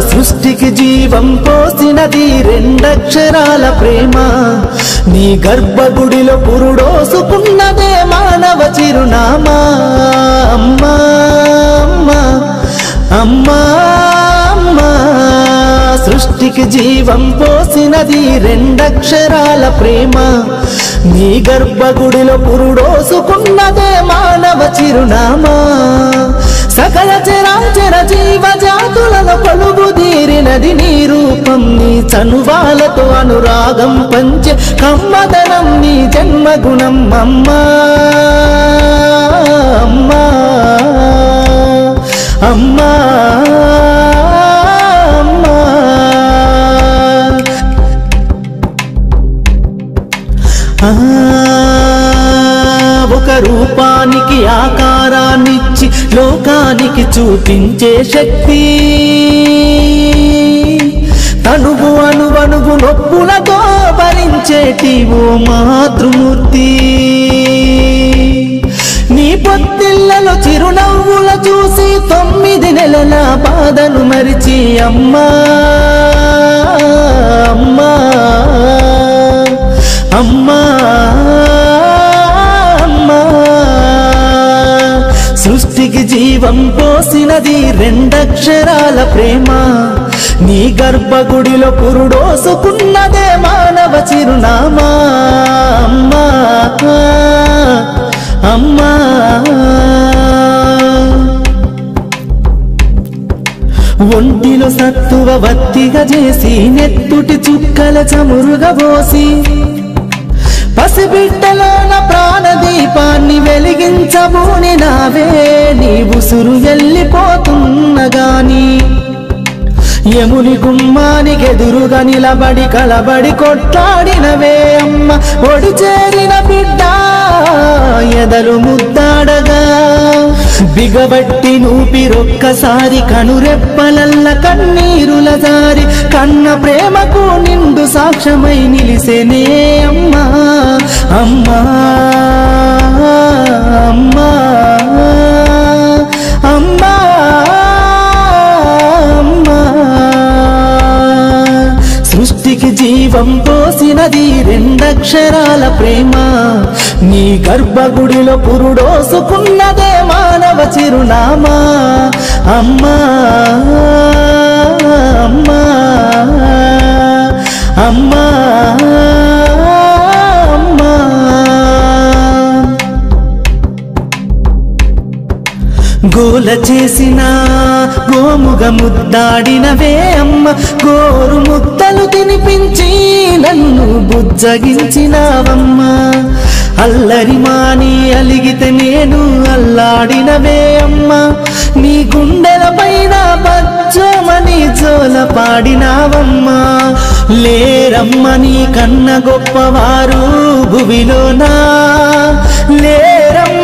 సృష్టికి జీవం పోసినది రెండక్షరాల ప్రేమ నీ గర్భగుడిలో పురుడోసుకున్నదే మానవ చిరునామా అమ్మా అమ్మా అమ్మా అమ్మా సృష్టికి జీవం పోసినది రెండక్షరాల ప్రేమ నీ గర్భగుడిలో పురుడోసుకున్నదే మానవ చిరునామా సకల చరాచర జీవజాతులలో కొలువుదీరినది నీ రూపం నీ చనువాలతో అనురాగం పంచే కమ్మదనం నీ జన్మగుణం అమ్మా అమ్మా అమ్మా ఒక రూపానికి ఆకారాన్నిచ్చి లోకానికి చూపించే శక్తి తనువు అణువణువు నొప్పులతో భరించేటి ఓ మాతృమూర్తి నీ పొత్తిళ్లలో చిరునవ్వుల చూసి 9 నెలల బాధను మరిచి అమ్మా అమ్మా అమ్మా అమ్మా సృష్టికి జీవం పోసినది రెండక్షరాల ప్రేమ నీ గర్భగుడిలో పురుడోసుకున్నదే మానవ చిరునామా అమ్మా అమ్మా ఒంటిలో సత్తువ వత్తిగా చేసి నెత్తుటి చుక్కల చమురుగా పోసి పసిబిడ్డలోన ప్రాణదీపాన్ని వెలిగించబూని నావే నీ ఉసురు వెళ్ళిపోతున్నగాని యముని గుమ్మానికి ఎదురుగా నిలబడి కలబడి కొట్లాడినవే అమ్మ ఒడి చేరిన బిడ్డ ఎదలు ముద్దాడగా బిగబట్టి నూపిరొక్కసారి కనురెప్పలల్ల కన్నీరుల జారి కన్న ప్రేమకు నిండు సాక్ష్యమై నిలిసేనే అమ్మా అమ్మా అమ్మా అమ్మా అమ్మా సృష్టికి జీవం పోసినది రెండక్షరాల ప్రేమ నీ గర్భగుడిలో పురుడోసుకున్నదే మానవ చిరునామా అమ్మా అమ్మా అమ్మా అమ్మా గోల చేసిన గోముగ ముద్దాడినవే అమ్మ గోరు ముద్దలు తినిపించి నన్ను బుజ్జగించినావమ్మా అల్లరి మాని అలిగితే నేను అల్లాడినవే అమ్మా నీ గుండెల పైన బజ్జమని జోల పాడినావమ్మా లేరమ్మ నీ కన్న గొప్పవారు భువిలోనా లేరమ్మ